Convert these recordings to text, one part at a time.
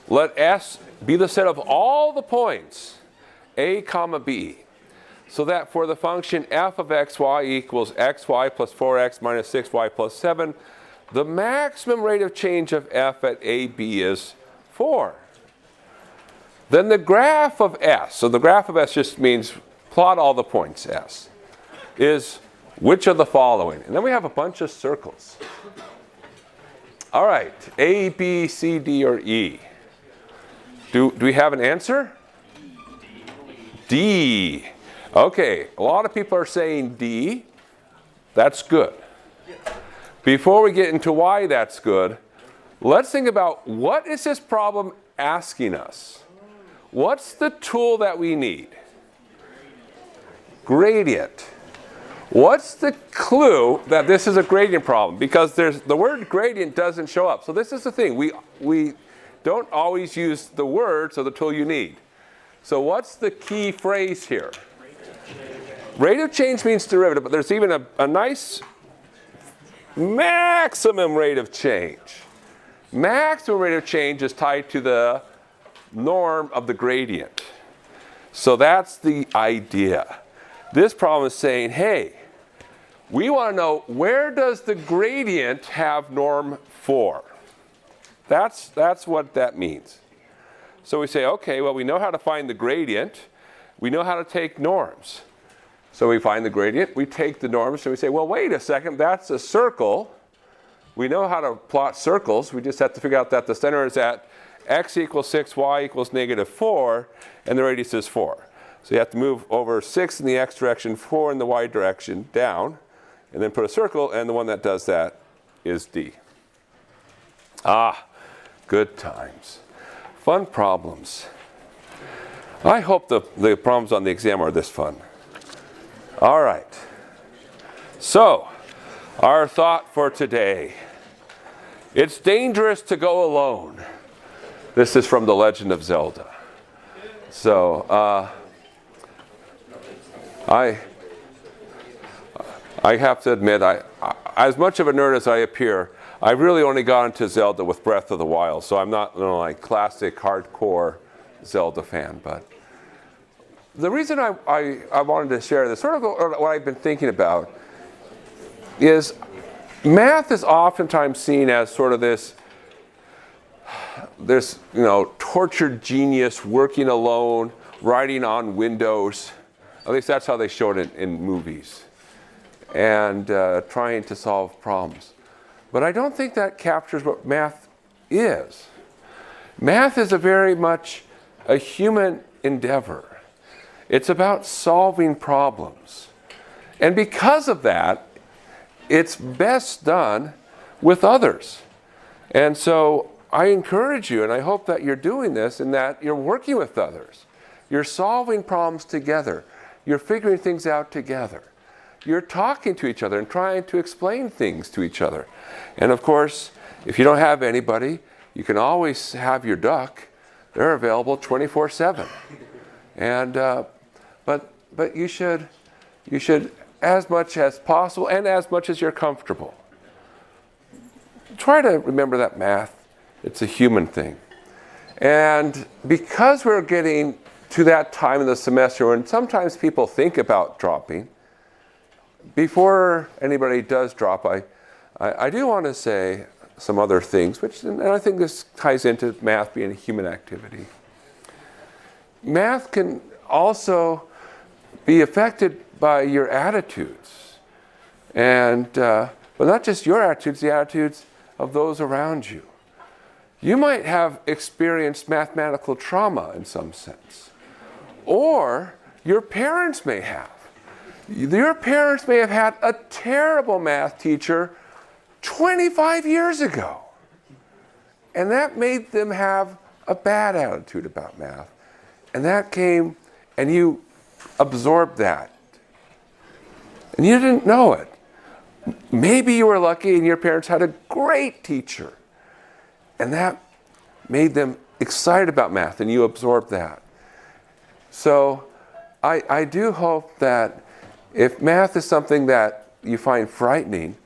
let S be the set of all the points a comma b, so that for the function f of xy equals xy plus 4x minus 6y plus 7, the maximum rate of change of f at a, b is 4. Then the graph of S, so the graph of S just means plot all the points S, is which of the following? And then we have a bunch of circles. All right, A, B, C, D, or E. Do we have an answer? D. Okay, a lot of people are saying D. That's good. Before we get into why that's good, let's think about what is this problem asking us? What's the tool that we need? Gradient. What's the clue that this is a gradient problem? Because the word gradient doesn't show up. So this is the thing. We don't always use the words or the tool you need. So what's the key phrase here? Rate of change means derivative, but there's even a nice maximum rate of change. Maximum rate of change is tied to the norm of the gradient. So that's the idea. This problem is saying, hey, we want to know, where does the gradient have norm 4? That's what that means. So we say, okay, well, we know how to find the gradient. We know how to take norms. So we find the gradient, we take the norms, so we say, well, wait a second, that's a circle. We know how to plot circles. We just have to figure out that the center is at x equals 6, y equals negative 4, and the radius is 4. So you have to move over 6 in the x direction, 4 in the y direction, down, and then put a circle, and the one that does that is D. Ah, good times. Fun problems. I hope the problems on the exam are this fun. All right. So, our thought for today. It's dangerous to go alone. This is from The Legend of Zelda. So, I have to admit, as much of a nerd as I appear, I really only got into Zelda with Breath of the Wild, so I'm not like classic hardcore Zelda fan. But the reason I wanted to share this, sort of what I've been thinking about, is math is oftentimes seen as sort of this tortured genius working alone, writing on windows. At least that's how they showed it in movies, and trying to solve problems. But I don't think that captures what math is. Math is very much a human endeavor. It's about solving problems. And because of that, it's best done with others. And so I encourage you, and I hope that you're doing this, and that you're working with others. You're solving problems together. You're figuring things out together. You're talking to each other and trying to explain things to each other. And of course, if you don't have anybody, you can always have your duck. They're available 24/7. And but you should as much as possible and as much as you're comfortable, try to remember that math, it's a human thing. And because we're getting to that time in the semester when sometimes people think about dropping, before anybody does drop, I do want to say some other things, and I think this ties into math being a human activity. Math can also be affected by your attitudes, but not just your attitudes, the attitudes of those around you. You might have experienced mathematical trauma in some sense, or your parents may have. Your parents may have had a terrible math teacher 25 years ago, and that made them have a bad attitude about math. And that came, and you absorbed that. And you didn't know it. Maybe you were lucky and your parents had a great teacher, and that made them excited about math, and you absorbed that. So I do hope that if math is something that you find frightening,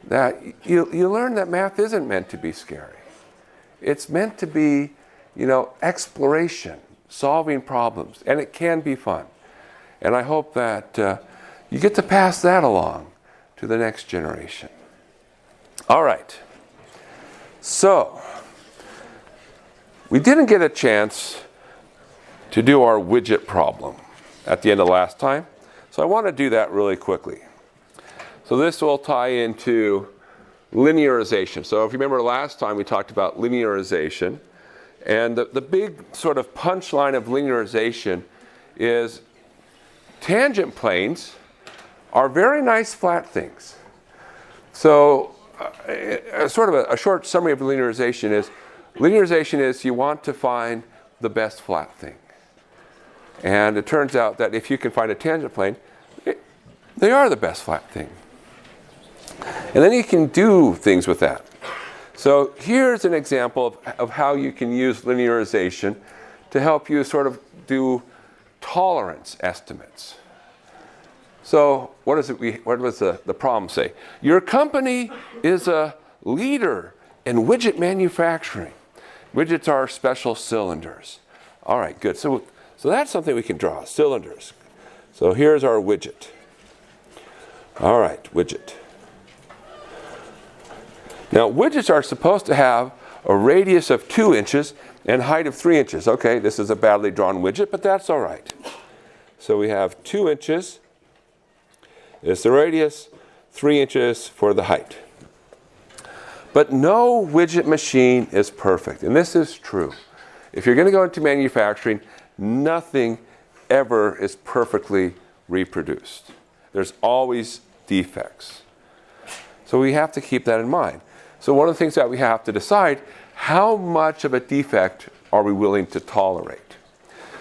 that you learn that math isn't meant to be scary. It's meant to be exploration, solving problems, and it can be fun. And I hope that you get to pass that along to the next generation. All right. So, we didn't get a chance to do our widget problem at the end of last time. So I want to do that really quickly. So this will tie into linearization. So if you remember last time we talked about linearization. And the big sort of punchline of linearization is tangent planes are very nice flat things. So sort of a short summary of linearization is you want to find the best flat thing. And it turns out that if you can find a tangent plane, they are the best flat thing. And then you can do things with that. So here's an example of how you can use linearization to help you sort of do tolerance estimates. So what does the problem say? Your company is a leader in widget manufacturing. Widgets are special cylinders. All right, good. So that's something we can draw, cylinders. So here's our widget. All right, widget. Now, widgets are supposed to have a radius of 2 inches and height of 3 inches. Okay, this is a badly drawn widget, but that's all right. So we have 2 inches is the radius, 3 inches for the height. But no widget machine is perfect, and this is true. If you're going to go into manufacturing, nothing ever is perfectly reproduced. There's always defects. So we have to keep that in mind. So one of the things that we have to decide, how much of a defect are we willing to tolerate?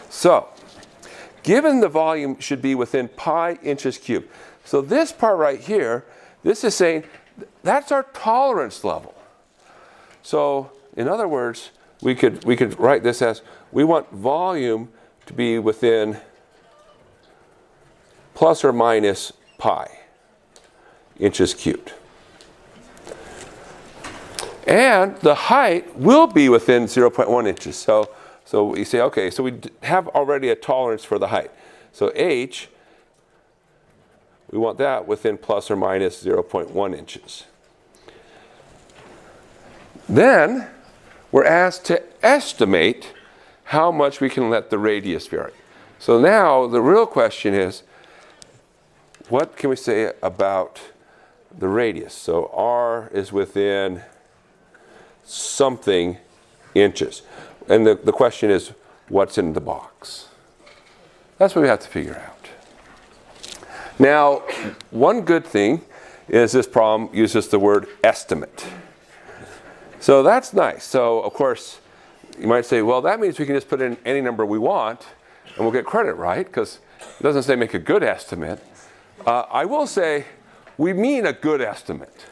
So, given the volume should be within pi inches cubed. So this part right here, this is saying that's our tolerance level. So in other words, we could write this as we want volume to be within plus or minus pi inches cubed. And the height will be within 0.1 inches. So we say, okay, so we have already a tolerance for the height. So h, we want that within plus or minus 0.1 inches. Then we're asked to estimate how much we can let the radius vary. So now the real question is, what can we say about the radius? So r is within something inches. And the question is, what's in the box? That's what we have to figure out. Now, one good thing is this problem uses the word estimate. So that's nice. So, of course, you might say, well, that means we can just put in any number we want and we'll get credit, right? Because it doesn't say make a good estimate. I will say we mean a good estimate.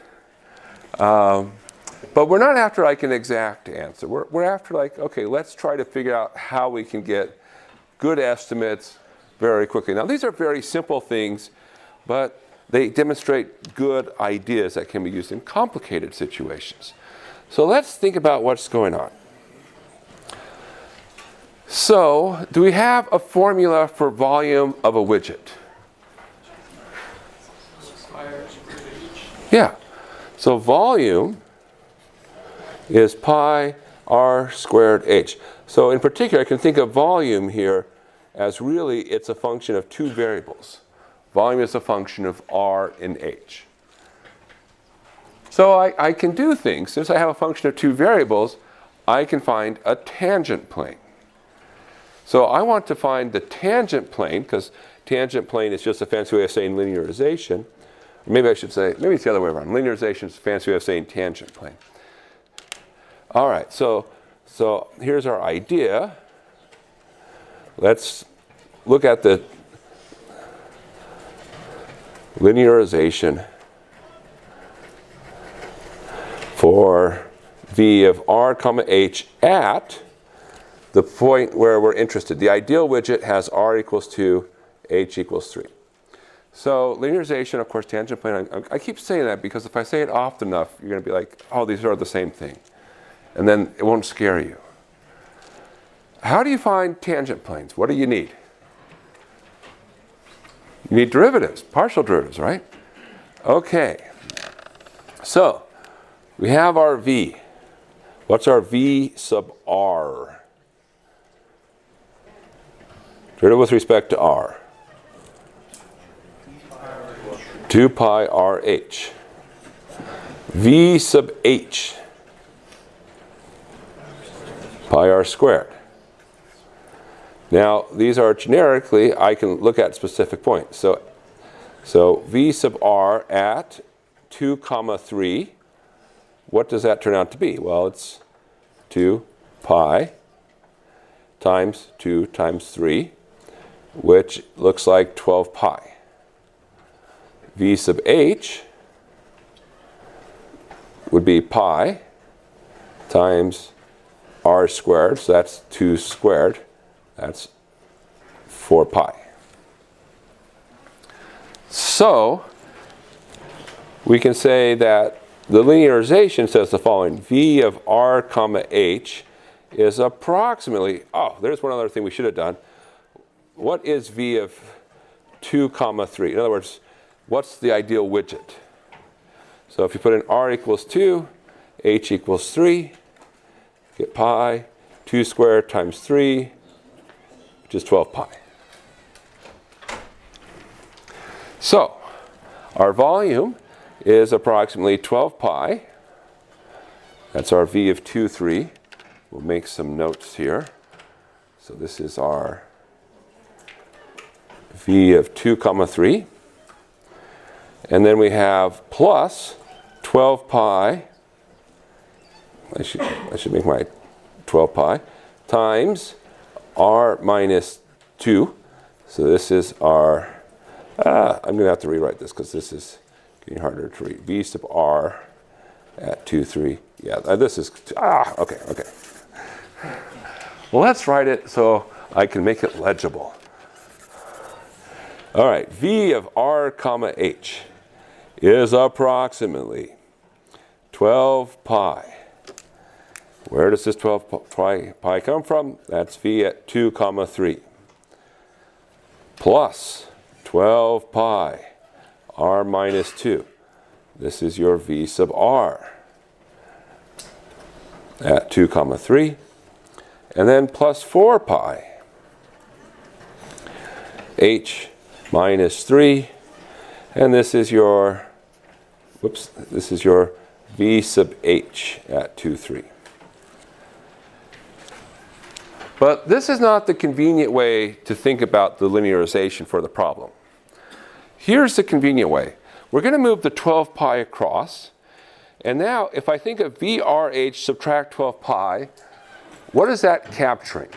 But we're not after like an exact answer. We're after like, okay, let's try to figure out how we can get good estimates very quickly. Now, these are very simple things, but they demonstrate good ideas that can be used in complicated situations. So let's think about what's going on. So, do we have a formula for volume of a widget? Yeah. So volume is pi r squared h. So in particular, I can think of volume here as really it's a function of two variables. Volume is a function of r and h. So I can do things. Since I have a function of two variables, I can find a tangent plane. So I want to find the tangent plane, because tangent plane is just a fancy way of saying linearization. Or maybe I should say, maybe it's the other way around. Linearization is a fancy way of saying tangent plane. All right, so here's our idea. Let's look at the linearization for v of r comma h at the point where we're interested. The ideal widget has r equals 2, h equals 3. So linearization, of course, tangent plane, I keep saying that because if I say it often enough, you're going to be like, oh, these are the same thing. And then it won't scare you. How do you find tangent planes? What do you need? You need derivatives, partial derivatives, right? Okay. So, we have our v. What's our v sub r? Derivative with respect to r. 2 pi rh. V sub h. Pi r squared. Now, these are generically, I can look at specific points. So v sub r at 2 comma 3, what does that turn out to be? Well, it's 2 pi times 2 times 3, which looks like 12 pi. V sub h would be pi times r squared, so that's 2 squared. That's 4 pi. So, we can say that the linearization says the following. V of r comma h is approximately, oh, there's one other thing we should have done. What is v of 2 comma 3? In other words, what's the ideal widget? So if you put in r equals 2, h equals 3, get pi, 2 squared times 3, which is 12 pi. So, our volume is approximately 12 pi. That's our v of 2, 3. We'll make some notes here. So this is our v of 2 comma 3. And then we have plus 12 pi. I should make my 12 pi times r minus 2. So this is our, I'm going to have to rewrite this because this is getting harder to read. V sub r at 2, 3. Yeah, this is, okay. Well, let's write it so I can make it legible. All right, v of r comma h is approximately 12 pi. Where does this 12 pi come from? That's v at 2 comma 3. Plus 12 pi r minus 2. This is your v sub r at 2 comma 3. And then plus 4 pi h minus 3. And this is your, this is your v sub h at 2, 3. But this is not the convenient way to think about the linearization for the problem. Here's the convenient way. We're going to move the 12 pi across. And now, if I think of VRH subtract 12 pi, what is that capturing?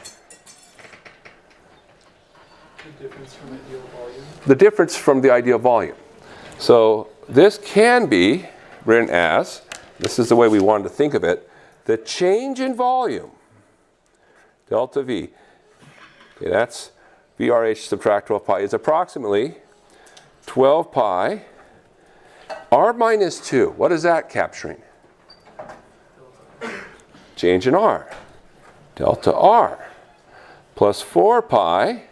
The difference from ideal volume. The difference from the ideal volume. So this can be written as, this is the way we wanted to think of it, the change in volume. Delta V, okay, that's VRH subtract 12 pi, is approximately 12 pi r minus 2. What is that capturing? Change in r. Delta r. Plus 4 pi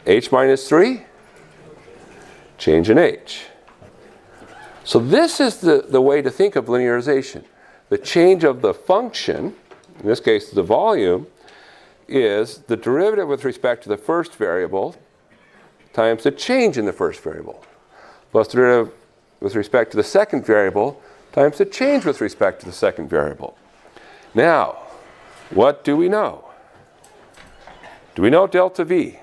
h minus 3. Change in h. So this is the way to think of linearization. The change of the function, in this case the volume, is the derivative with respect to the first variable times the change in the first variable, plus the derivative with respect to the second variable times the change with respect to the second variable. Now, what do we know? Do we know delta V?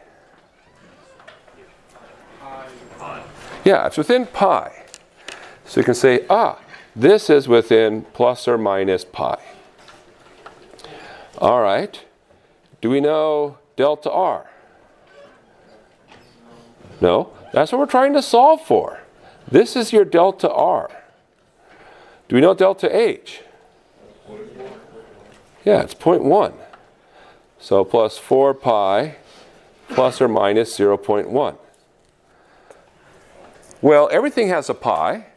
Yeah, it's within pi. So you can say, this is within plus or minus pi. All right. Do we know delta R? No. That's what we're trying to solve for. This is your delta R. Do we know delta H? Yeah, it's 0.1. So plus 4 pi plus or minus 0.1. Well, everything has a pi,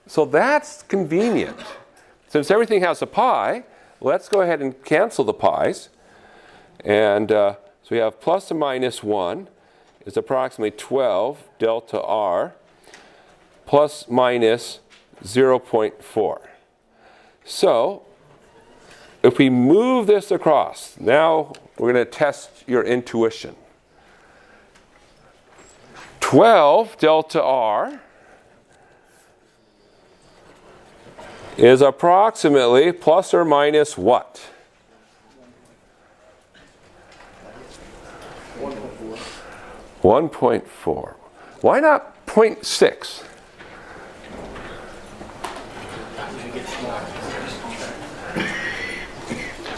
so that's convenient. Since everything has a pi, let's go ahead and cancel the pi's. And so we have plus or minus 1 is approximately 12 delta r plus minus 0.4. So if we move this across, now we're going to test your intuition. 12 delta r is approximately plus or minus what? 1.4. Why not 0.6?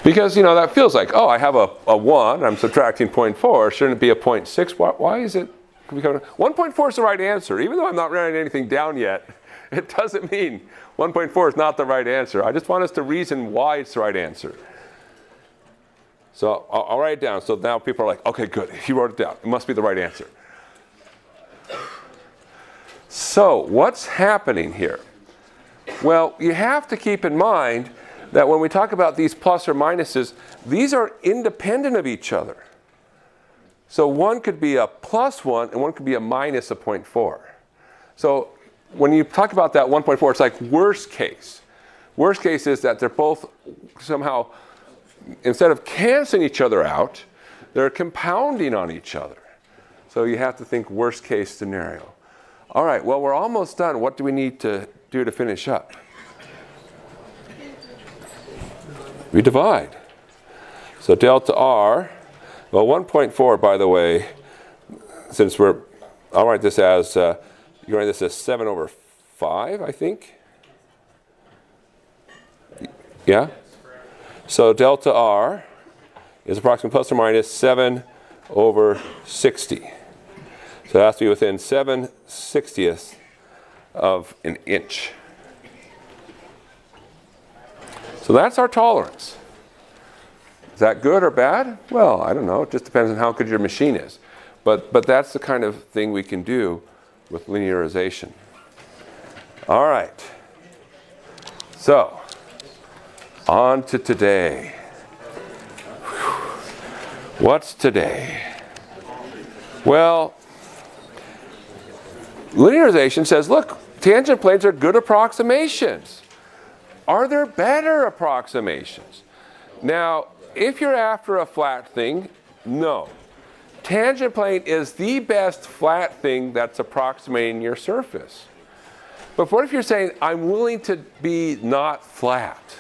Because, that feels like, oh, I have a 1, I'm subtracting 0.4, shouldn't it be a 0.6? Why is it becoming 1.4 is the right answer. Even though I'm not writing anything down yet, it doesn't mean 1.4 is not the right answer. I just want us to reason why it's the right answer. So I'll write it down. So now people are like, okay, good. He wrote it down. It must be the right answer. So what's happening here? Well, you have to keep in mind that when we talk about these plus or minuses, these are independent of each other. So one could be a plus 1 and one could be a minus a 0.4. So when you talk about that 1.4, it's like worst case. Worst case is that they're both somehow, instead of canceling each other out, they're compounding on each other. So you have to think worst case scenario. All right, well, we're almost done. What do we need to do to finish up? We divide. So delta r, well, 1.4, by the way, since I'll write this as, you write this as 7 over 5, I think. Yeah? So delta r is approximately plus or minus 7 over 60. So it has to be within 7/60ths of an inch. So that's our tolerance. Is that good or bad? Well, I don't know. It just depends on how good your machine is. But that's the kind of thing we can do with linearization. All right. So, on to today. What's today? Well, linearization says, look, tangent planes are good approximations. Are there better approximations? Now, if you're after a flat thing, no. Tangent plane is the best flat thing that's approximating your surface. But what if you're saying, I'm willing to be not flat?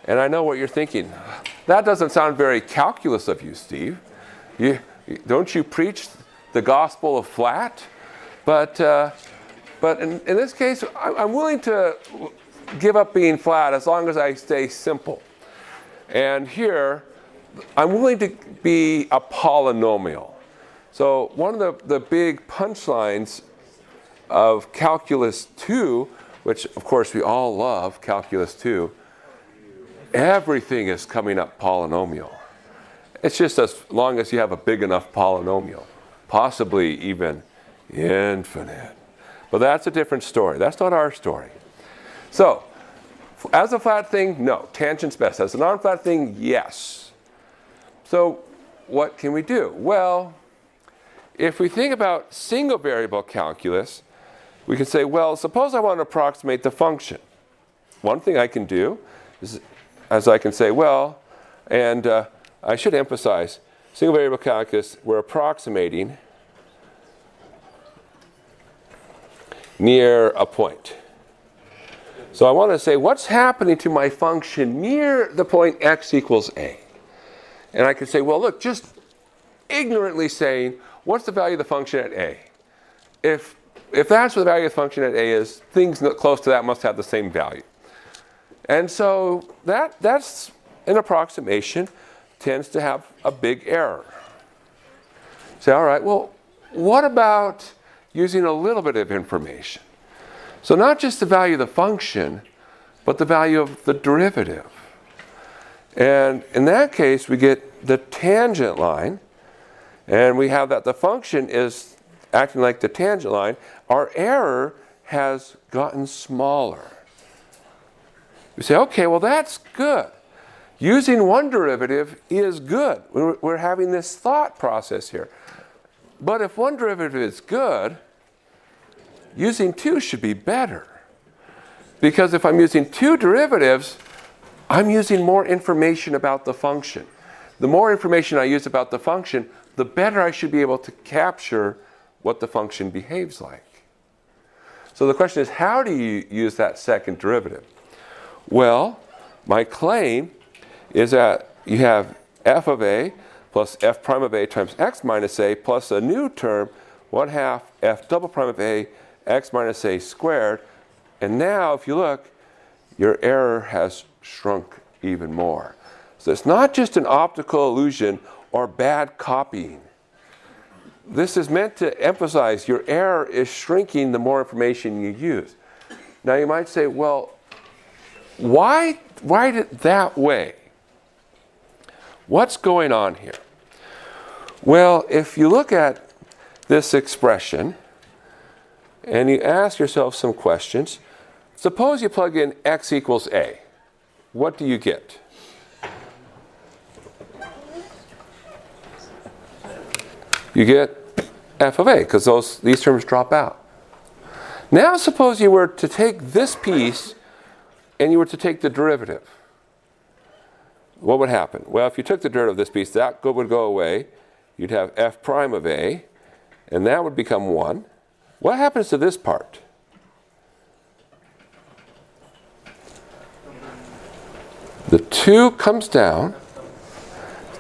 And I know what you're thinking. That doesn't sound very calculus of you, Steve. Don't you preach the gospel of flat? But in this case, I'm willing to give up being flat as long as I stay simple. And here, I'm willing to be a polynomial. So one of the big punchlines of Calculus 2, which of course we all love, Calculus 2, everything is coming up polynomial. It's just as long as you have a big enough polynomial, possibly even infinite. But that's a different story. That's not our story. So, as a flat thing, no. Tangent's best. As a non-flat thing, yes. So, what can we do? Well, if we think about single variable calculus, we can say, well, suppose I want to approximate the function. One thing I can do is, as I can say, well, and I should emphasize, single variable calculus, we're approximating near a point. So I want to say, what's happening to my function near the point x equals a? And I can say, well, look, just ignorantly saying, what's the value of the function at a? If that's what the value of the function at a is, things close to that must have the same value. And so that's an approximation, tends to have a big error. Say, all right, well, what about using a little bit of information? So not just the value of the function, but the value of the derivative. And in that case, we get the tangent line, and we have that the function is acting like the tangent line. Our error has gotten smaller. You say, okay, well, that's good. Using one derivative is good. We're having this thought process here. But if one derivative is good, using two should be better. Because if I'm using two derivatives, I'm using more information about the function. The more information I use about the function, the better I should be able to capture what the function behaves like. So the question is, how do you use that second derivative? Well, my claim is that you have f of a plus f prime of a times x minus a plus a new term, 1/2 f double prime of a x minus a squared. And now, if you look, your error has shrunk even more. So it's not just an optical illusion or bad copying. This is meant to emphasize your error is shrinking the more information you use. Now you might say, well, why write it that way? What's going on here? Well, if you look at this expression and you ask yourself some questions, suppose you plug in x equals a. What do you get? You get f of a, because these terms drop out. Now suppose you were to take this piece and you were to take the derivative. What would happen? Well, if you took the derivative of this piece, that would go away. You'd have f prime of a, and that would become 1. What happens to this part? The 2 comes down.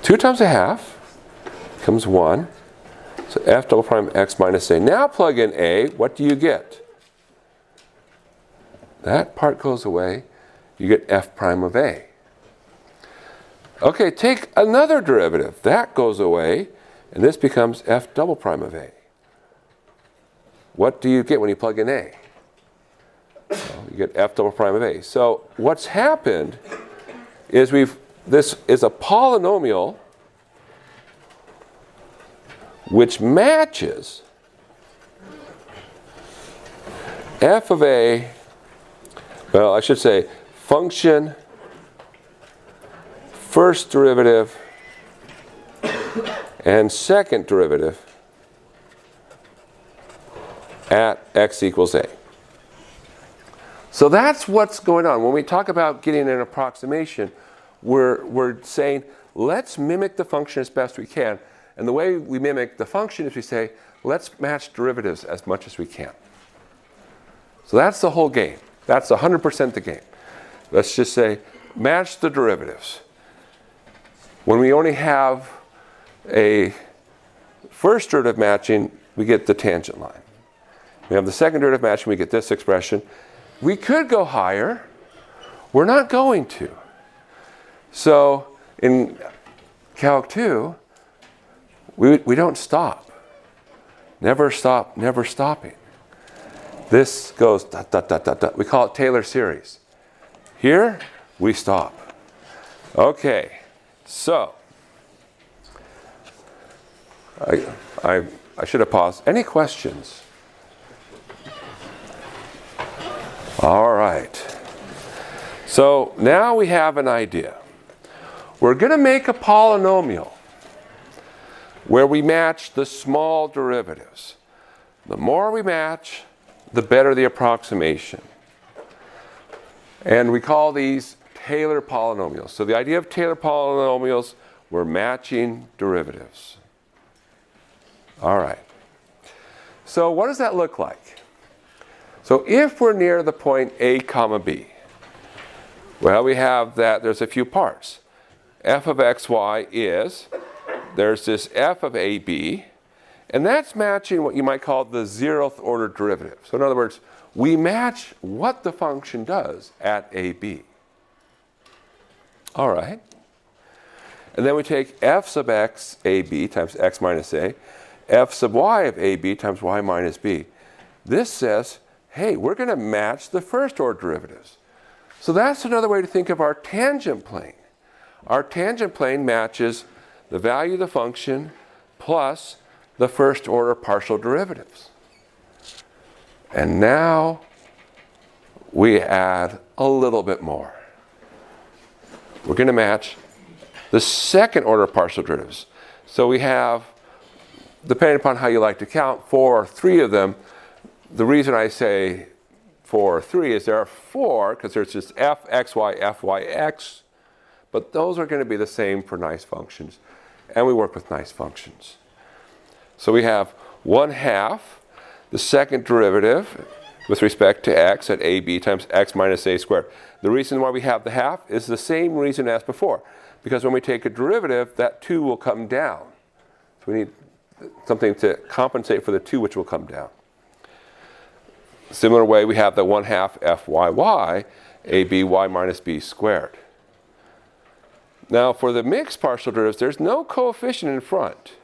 2 times 1/2 becomes 1. So f double prime x minus a. Now plug in a. What do you get? That part goes away. You get f prime of a. Okay, take another derivative. That goes away, and this becomes f double prime of a. What do you get when you plug in a? Well, you get f double prime of a. So what's happened is this is a polynomial which matches f of a, well, I should say function first derivative and second derivative at x equals a. So that's what's going on. When we talk about getting an approximation, we're saying, let's mimic the function as best we can. And the way we mimic the function is we say, let's match derivatives as much as we can. So that's the whole game. That's 100% the game. Let's just say, match the derivatives. When we only have a first derivative matching, we get the tangent line. We have the second derivative matching, we get this expression. We could go higher. We're not going to. So in Calc 2, we don't stop. Never stop, never stopping. This goes dot, dot, dot, dot, dot. We call it Taylor series. Here, we stop. Okay, so I should have paused. Any questions? All right. So now we have an idea. We're going to make a polynomial where we match the small derivatives. The more we match, the better the approximation. And we call these Taylor polynomials. So the idea of Taylor polynomials, we're matching derivatives. All right. So what does that look like? So if we're near the point a comma b, well, we have that there's a few parts. F of xy is, there's this f of ab, and that's matching what you might call the 0th order derivative. So in other words, we match what the function does at ab. All right. And then we take f sub x ab times x minus a, f sub y of ab times y minus b. This says, hey, we're going to match the first order derivatives. So that's another way to think of our tangent plane. Our tangent plane matches the value of the function plus the first order partial derivatives. And now we add a little bit more. we're going to match the second order partial derivatives. So we have, depending upon how you like to count, 4 or 3 of them. The reason I say 4 or 3 is there are 4 because there's just f, x, y, f, y, x. But those are going to be the same for nice functions. And we work with nice functions. So we have 1/2 the second derivative with respect to x at ab times x minus a squared. The reason why we have the half is the same reason as before. Because when we take a derivative, that 2 will come down. So we need something to compensate for the 2 which will come down. Similar way, we have the 1/2 fyy ab y minus b squared. Now for the mixed partial derivatives, there's no coefficient in front.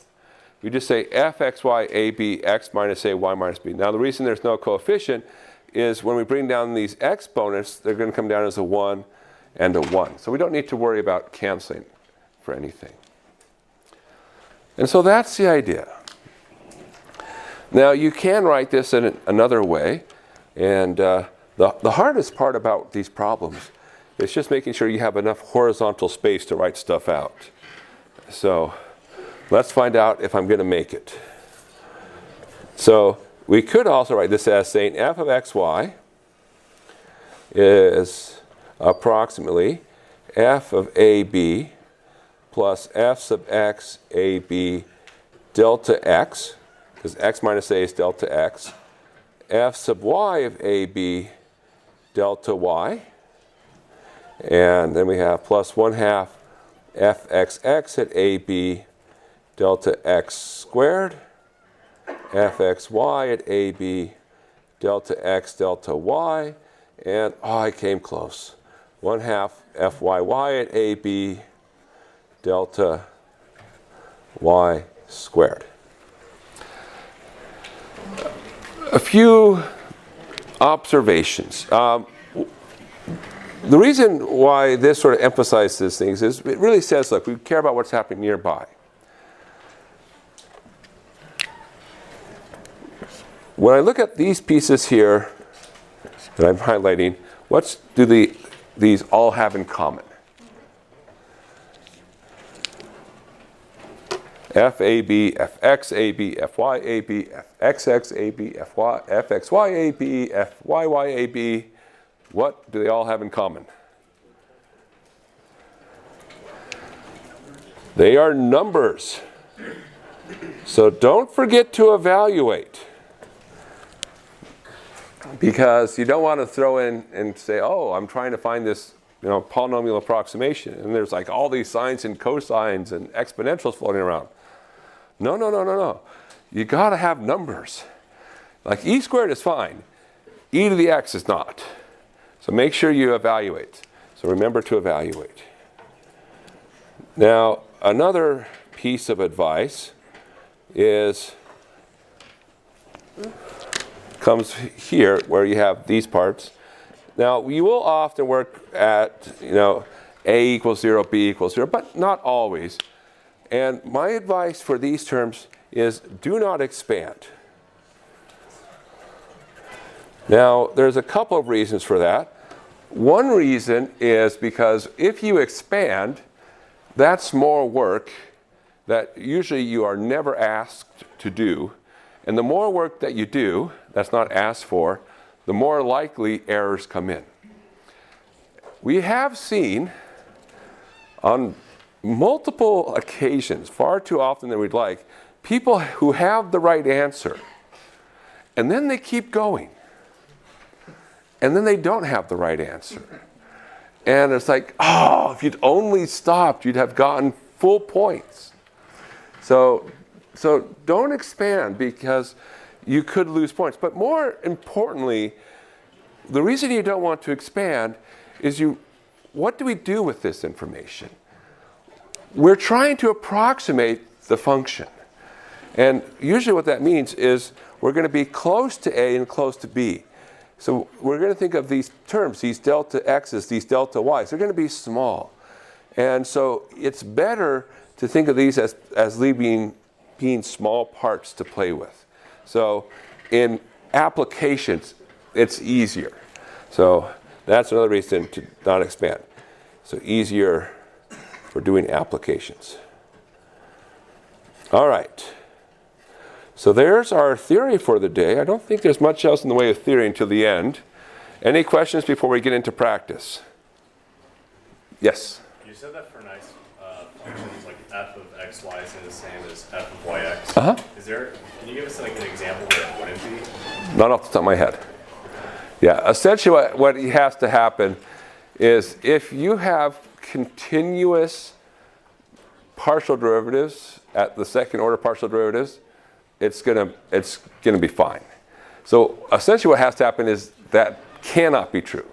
We just say fxy ab x minus a y minus b. Now the reason there's no coefficient is when we bring down these exponents, they're going to come down as a 1 and a 1. So we don't need to worry about canceling for anything. And so that's the idea. Now you can write this in another way. And the hardest part about these problems is just making sure you have enough horizontal space to write stuff out. So let's find out if I'm going to make it. So we could also write this as saying f of xy is approximately f of ab plus f sub x ab delta x, because x minus a is delta x, f sub y of ab delta y, and then we have plus 1/2 fxx at ab delta x squared, fxy at ab delta x delta y, and I came close. 1/2 fyy at ab delta y squared. A few observations. The reason why this sort of emphasizes things is it really says, look, we care about what's happening nearby. When I look at these pieces here that I'm highlighting, what do these all have in common? FAB, FXAB, FYAB, FXXAB, FXYAB, FYYAB. What do they all have in common? They are numbers. So don't forget to evaluate. Because you don't want to throw in and say, oh, I'm trying to find this polynomial approximation. And there's like all these sines and cosines and exponentials floating around. No. You got to have numbers. Like e squared is fine. E to the x is not. So make sure you evaluate. So remember to evaluate. Now, another piece of advice comes here where you have these parts. Now, you will often work at, a equals 0, b equals 0, but not always. And my advice for these terms is do not expand. Now, there's a couple of reasons for that. One reason is because if you expand, that's more work that usually you are never asked to do. And the more work that you do that's not asked for, the more likely errors come in. We have seen on multiple occasions, far too often than we'd like, people who have the right answer, and then they keep going. And then they don't have the right answer. And it's like, oh, if you'd only stopped, you'd have gotten full points. So don't expand because you could lose points. But more importantly, the reason you don't want to expand is what do we do with this information? We're trying to approximate the function. And usually what that means is we're going to be close to A and close to B. So we're going to think of these terms, these delta x's, these delta y's. They're going to be small. And so it's better to think of these as being small parts to play with. So in applications, it's easier. So that's another reason to not expand. So easier for doing applications. All right. So there's our theory for the day. I don't think there's much else in the way of theory until the end. Any questions before we get into practice? Yes? You said that for nice functions like f of xy is the same as f of yx. Uh-huh. Can you give us like an example where it wouldn't be? Not off the top of my head. Yeah, essentially what has to happen is if you have continuous partial derivatives at the second order partial derivatives, it's gonna be fine. So essentially what has to happen is that cannot be true.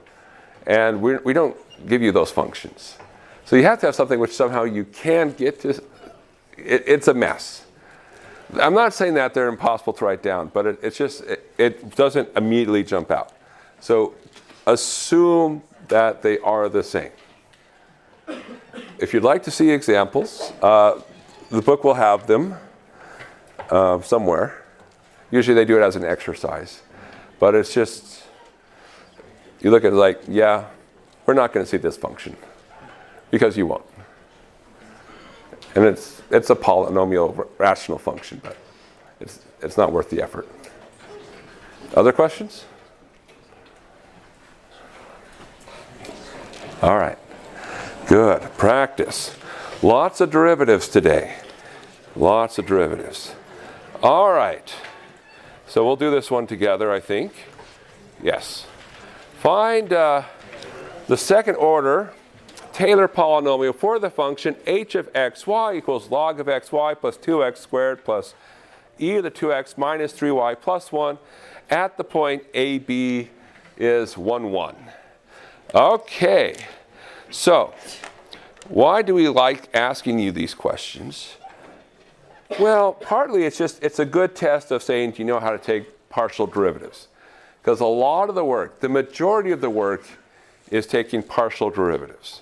And we don't give you those functions. So you have to have something which somehow you can get to. It's a mess. I'm not saying that they're impossible to write down, but it doesn't immediately jump out. So assume that they are the same. If you'd like to see examples, the book will have them somewhere. Usually they do it as an exercise. But it's just, you look at it like, yeah, we're not going to see this function. Because you won't. And it's a polynomial rational function, but it's not worth the effort. Other questions? All right. Good. Practice. Lots of derivatives today. Lots of derivatives. All right. So we'll do this one together, I think. Yes. Find the second order Taylor polynomial for the function h of xy equals log of xy plus 2x squared plus e to the 2x minus 3y plus 1 at the point AB is 1, 1. Okay. So, why do we like asking you these questions? Well, partly it's a good test of saying, do you know how to take partial derivatives? Because a lot of the work, the majority of the work, is taking partial derivatives.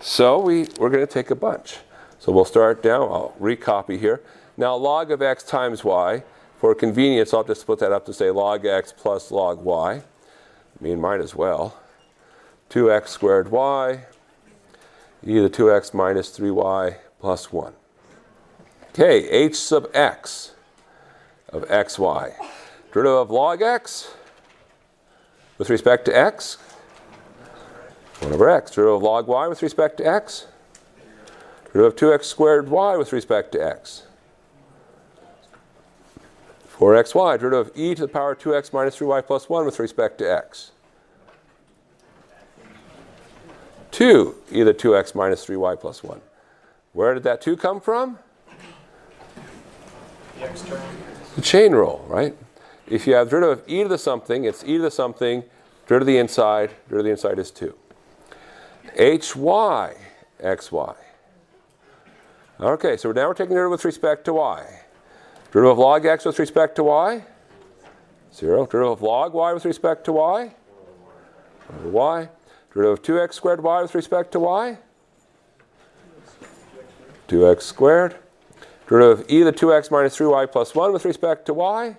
So we're going to take a bunch. So we'll start down. I'll recopy here. Now log of x times y. For convenience, I'll just split that up to say log x plus log y. I mean, might as well. 2x squared y, e to the 2x minus 3y plus 1. Okay, h sub x of xy. Derivative of log x with respect to x. 1 over x. Derivative of log y with respect to x. Derivative of 2x squared y with respect to x. 4xy. Derivative of e to the power 2x minus 3y plus 1 with respect to x. 2 e to the 2x minus 3y plus 1. Where did that 2 come from? The x term. The chain rule, right? If you have derivative of e to the something, it's e to the something, derivative of the inside is 2. hy xy. Okay, so now we're taking derivative with respect to y. Derivative of log x with respect to y? 0. Derivative of log y with respect to y? Over y. Derivative of 2x squared y with respect to y? 2x squared. Derivative of e to the 2x minus 3y plus 1 with respect to y?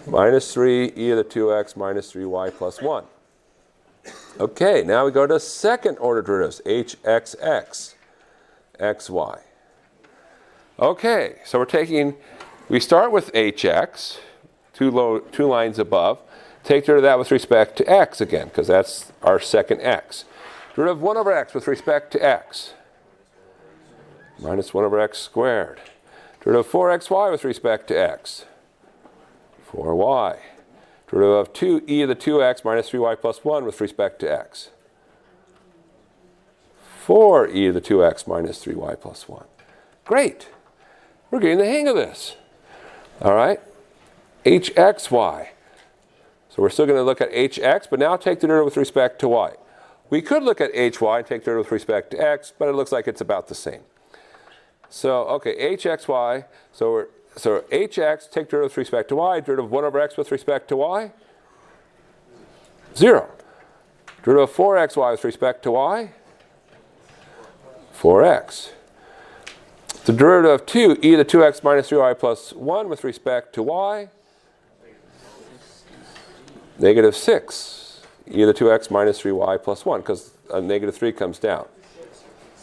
Minus 3 e to the 2x minus 3y plus 1. Okay, now we go to second order derivatives, hxx, xy. Okay, so we start with hx, two lines above. Take derivative of that with respect to x again, because that's our second x. Derivative of 1 over x with respect to x. Minus 1 over x squared. Derivative of 4xy with respect to x. 4y. Derivative of 2e to the 2x minus 3y plus 1 with respect to x. 4e to the 2x minus 3y plus 1. Great. We're getting the hang of this. All right. hxy. So we're still going to look at hx, but now take the derivative with respect to y. We could look at hy and take the derivative with respect to x, but it looks like it's about the same. So, okay, hxy. So hx, take derivative with respect to y. Derivative of 1 over x with respect to y? 0. Derivative of 4xy with respect to y? 4x. The derivative of 2 e to the 2x minus 3y plus 1 with respect to y? Negative 6 e e to the 2x minus 3y plus 1, because a negative 3 comes down.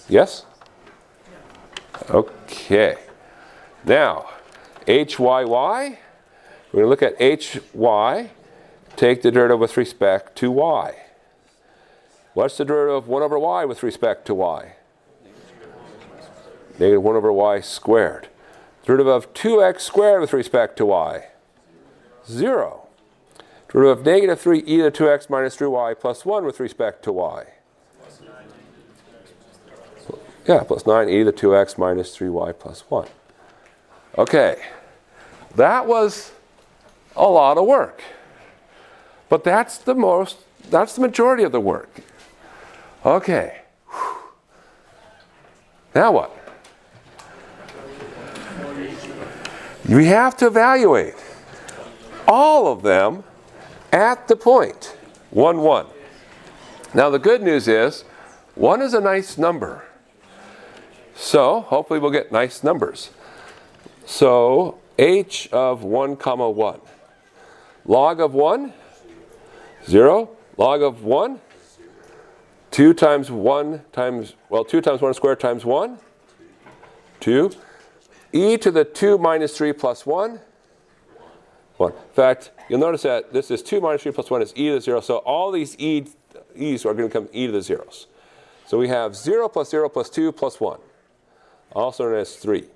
Yes? Okay. Now, HYY, we're going to look at HY, take the derivative with respect to y. What's the derivative of 1 over y with respect to y? Negative 1 over y squared. Derivative of 2x squared with respect to y? 0. Derivative of negative 3 e to the 2x minus 3y plus 1 with respect to y? Yeah, plus 9 e to the 2x minus 3y plus 1. Okay, that was a lot of work. But that's the majority of the work. Okay. Now what? We have to evaluate all of them at the point 1, 1. Now the good news is 1 is a nice number. So hopefully we'll get nice numbers. So h of 1 comma 1. Log of 1, 0. Log of 1, 2 times 1 times, well, 2 times 1 squared times 1, 2. E to the 2 minus 3 plus 1, 1. In fact, you'll notice that this is 2 minus 3 plus 1 is e to the 0. So all these e's are going to become e to the zeros. So we have 0 plus 0 plus 2 plus 1, also known as 3.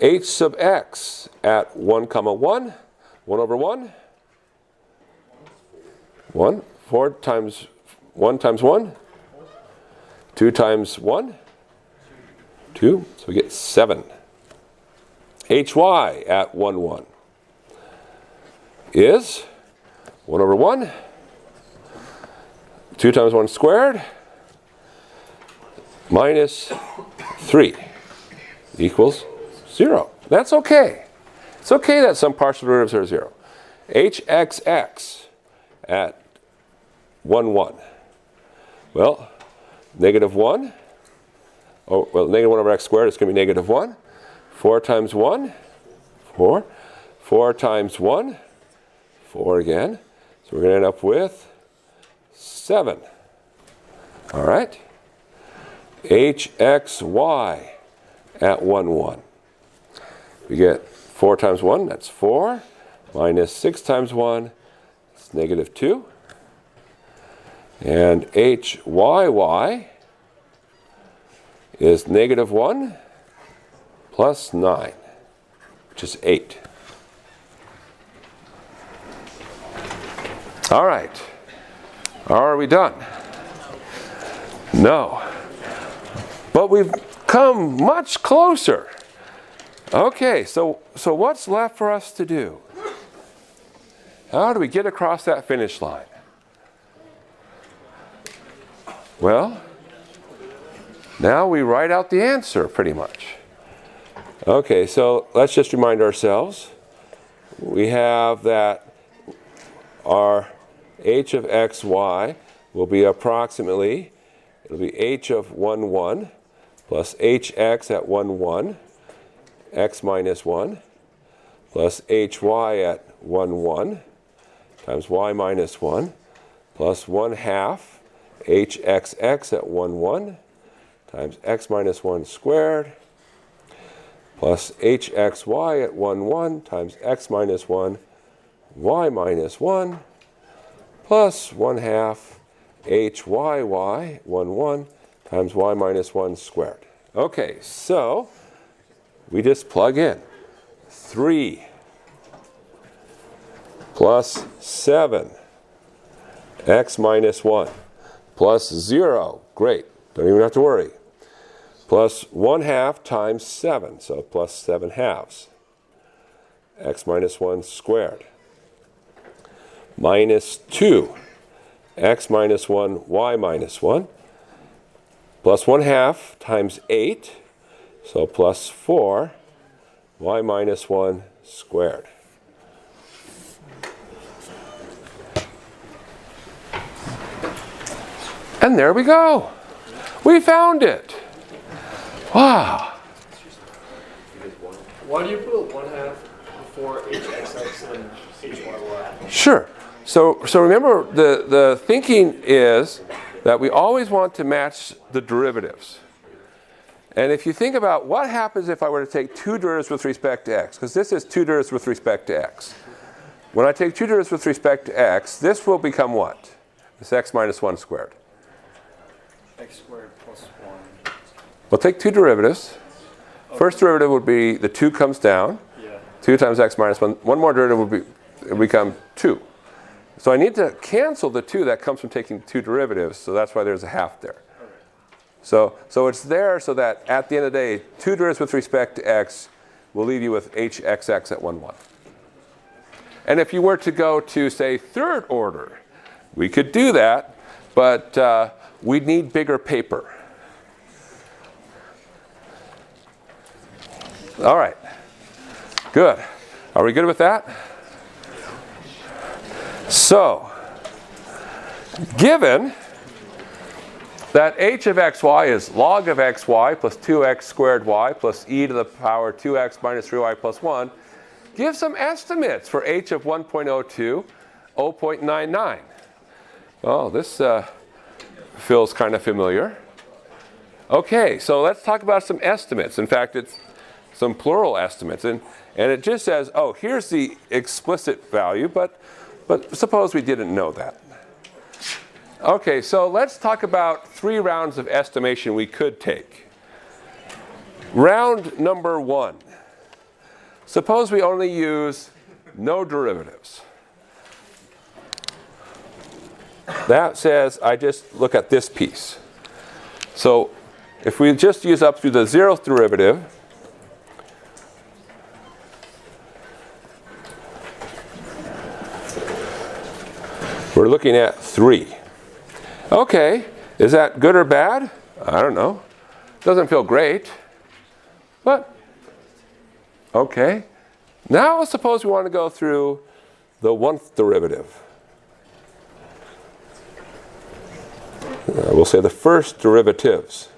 H sub x at 1 comma 1, 1 over 1, 1. 4 times 1 times 1, 2 times 1, 2. So we get 7. HY at 1, 1 is 1 over 1, 2 times 1 squared, minus 3 equals 0. That's okay. It's okay that some partial derivatives are 0. HXX at 1, 1. Well, negative 1. Oh, well, negative 1 over x squared is going to be negative 1. 4 times 1, 4. 4 times 1, 4 again. So we're going to end up with 7. All right. HXY at 1, 1. We get 4 times 1, that's 4. Minus 6 times 1, it's negative 2. And HYY is negative 1 plus 9, which is 8. All right. Are we done? No. But we've come much closer. Okay, so what's left for us to do? How do we get across that finish line? Well, now we write out the answer pretty much. Okay, so let's just remind ourselves. We have that our h of xy will be approximately, it'll be h of 1, 1 plus hx at 1, 1, x minus 1, plus hy at 1, 1 times y minus 1, plus 1 half hxx at 1, 1 times x minus 1 squared, plus hxy at 1, 1 times x minus 1, y minus 1, plus 1 half hyy 1, 1 times y minus 1 squared. Okay, so we just plug in 3 plus 7 x minus 1 plus 0, great, don't even have to worry, plus 1 half times 7, so plus 7 halves, x minus 1 squared, minus 2, x minus 1, y minus 1, plus 1 half times 8, so plus 4, y minus 1 squared. And there we go. We found it. Wow. Why do you put 1 half before hxx and hyy? Sure. So remember, the thinking is that we always want to match the derivatives. And if you think about what happens if I were to take two derivatives with respect to x, because this is two derivatives with respect to x. When I take two derivatives with respect to x, this will become what? It's x minus 1 squared. X squared plus 1. We'll take two derivatives. First derivative would be the 2 comes down. Yeah. 2 times x minus 1. One more derivative would become 2. So I need to cancel the 2 that comes from taking two derivatives, so that's why there's a half there. So it's there so that at the end of the day, two derivatives with respect to x will leave you with hxx at 1, 1. And if you were to go to, say, third order, we could do that, but we'd need bigger paper. All right. Good. Are we good with that? So, given that h of xy is log of xy plus 2x squared y plus e to the power 2x minus 3y plus 1, give some estimates for h of 1.02, 0.99. Oh, this feels kind of familiar. Okay, so let's talk about some estimates. In fact, it's some plural estimates. And it just says, oh, here's the explicit value, but suppose we didn't know that. Okay, so let's talk about 3 rounds of estimation we could take. Round number 1. Suppose we only use no derivatives. That says I just look at this piece. So if we just use up through the 0th derivative, we're looking at 3. Okay, is that good or bad? I don't know. Doesn't feel great, but okay. Now suppose we want to go through the 1th derivative. We'll say the first derivatives,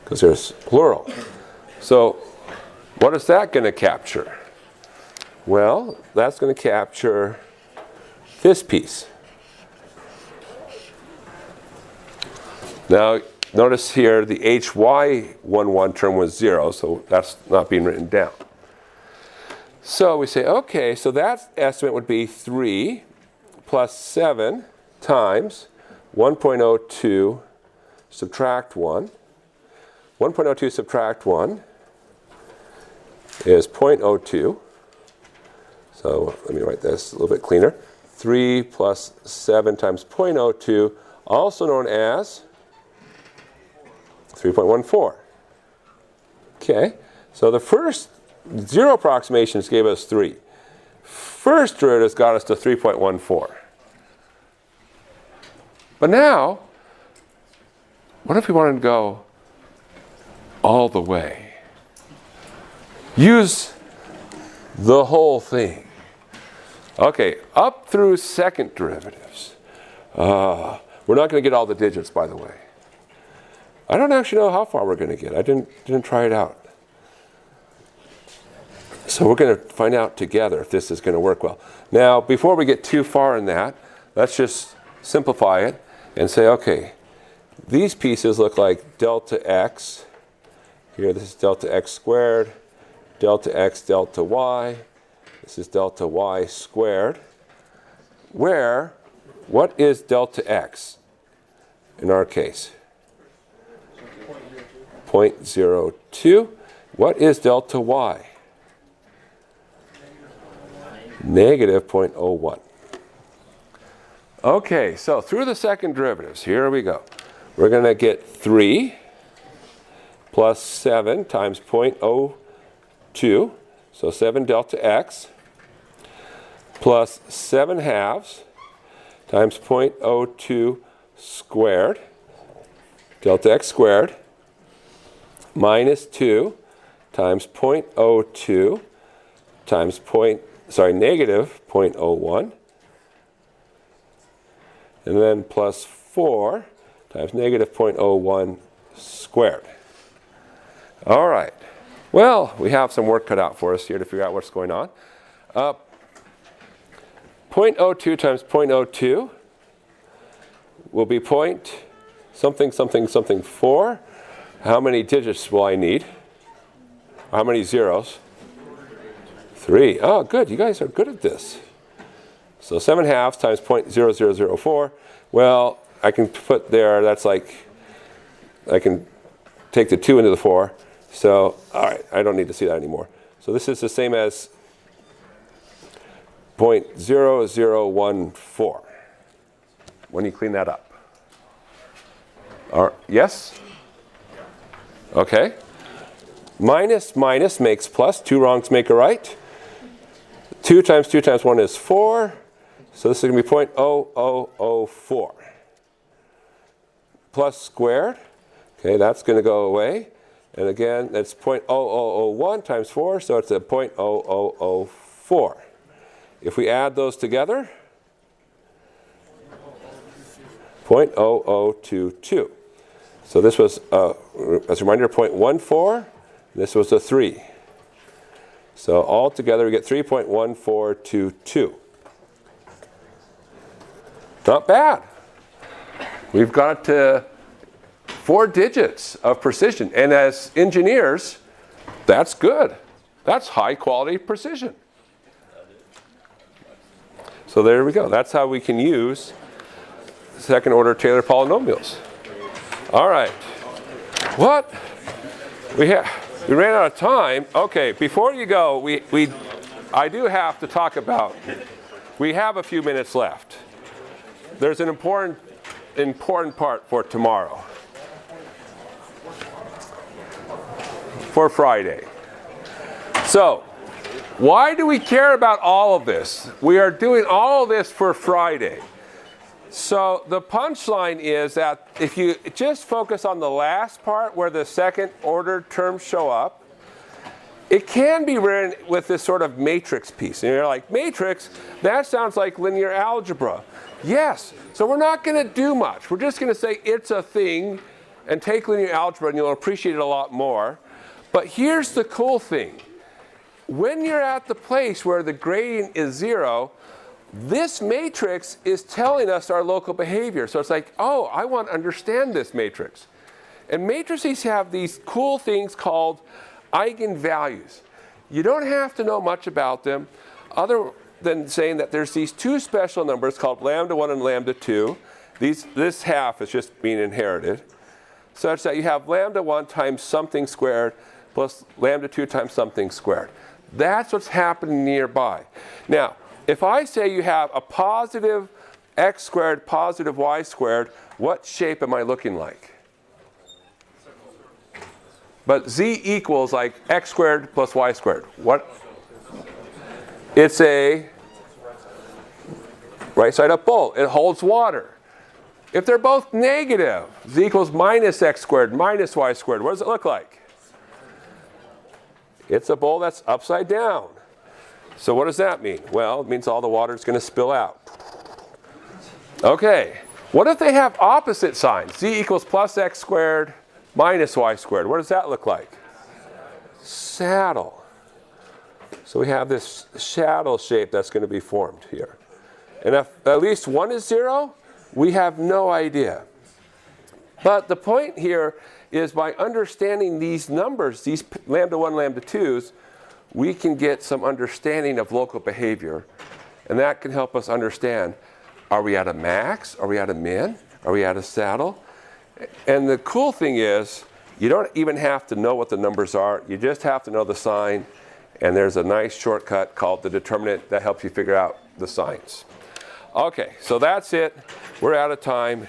because there's plural. So what is that going to capture? Well, that's going to capture this piece. Now, notice here the hy11 term was 0, so that's not being written down. So we say, okay, so that estimate would be 3 plus 7 times 1.02 subtract 1. 1.02 subtract 1 is 0.02. So let me write this a little bit cleaner. 3 plus 7 times 0.02, also known as 3.14. Okay, so the first 0 approximations gave us 3. First derivatives got us to 3.14. But now, what if we wanted to go all the way? Use the whole thing. Okay, up through second derivatives. We're not going to get all the digits, by the way. I don't actually know how far we're going to get. I didn't try it out. So we're going to find out together if this is going to work well. Now, before we get too far in that, let's just simplify it and say, okay, these pieces look like delta x. Here, this is delta x squared, delta x, delta y. This is delta y squared. Where, what is delta x in our case? 0.02. What is delta y? Negative 0.01. Okay, so through the second derivatives, here we go. We're going to get 3 plus 7 times 0.02, so 7 delta x, plus 7 halves times 0.02 squared, delta x squared, minus 2 times 0.02 times negative 0.01, and then plus 4 times negative 0.01 squared. All right. Well, we have some work cut out for us here to figure out what's going on. 0.02 times 0.02 will be point something something something 4. How many digits will I need? How many zeros? 3. Oh, good. You guys are good at this. So 7/2 times 0.0004. Well, I can put there, that's like, I can take the 2 into the 4. So, all right, I don't need to see that anymore. So this is the same as 0.0014 when you clean that up. Yes? Okay. Minus minus makes plus. 2 wrongs make a right. 2 times 2 times 1 is 4. So this is going to be 0.0004. Plus squared. Okay, that's going to go away. And again, that's 0.0001 times 4, so it's a 0.0004. If we add those together, 0.0022. So this was, as a reminder, 0.14. This was a 3. So all together we get 3.1422. Not bad. We've got 4 digits of precision. And as engineers, that's good. That's high quality precision. So there we go. That's how we can use second order Taylor polynomials. All right. What? We ran out of time. Okay, before you go, I do have to talk about, we have a few minutes left. There's an important part for tomorrow. For Friday. So, why do we care about all of this? We are doing all of this for Friday. So the punchline is that if you just focus on the last part where the second order terms show up, it can be written with this sort of matrix piece. And you're like, matrix? That sounds like linear algebra. Yes. So we're not going to do much. We're just going to say it's a thing and take linear algebra and you'll appreciate it a lot more. But here's the cool thing. When you're at the place where the gradient is 0, this matrix is telling us our local behavior. So it's like, oh, I want to understand this matrix. And matrices have these cool things called eigenvalues. You don't have to know much about them other than saying that there's these 2 special numbers called lambda 1 and lambda 2. This half is just being inherited. Such that you have lambda 1 times something squared plus lambda 2 times something squared. That's what's happening nearby. Now, if I say you have a positive x squared, positive y squared, what shape am I looking like? But z equals like x squared plus y squared. What? It's a right side up bowl. It holds water. If they're both negative, z equals minus x squared, minus y squared, what does it look like? It's a bowl that's upside down. So what does that mean? Well, it means all the water is going to spill out. Okay, what if they have opposite signs? Z equals plus x squared minus y squared. What does that look like? Saddle. So we have this saddle shape that's going to be formed here. And if at least one is 0, we have no idea. But the point here is by understanding these numbers, these lambda 1, lambda 2s, we can get some understanding of local behavior. And that can help us understand, are we at a max? Are we at a min? Are we at a saddle? And the cool thing is, you don't even have to know what the numbers are. You just have to know the sign. And there's a nice shortcut called the determinant that helps you figure out the signs. Okay, so that's it. We're out of time.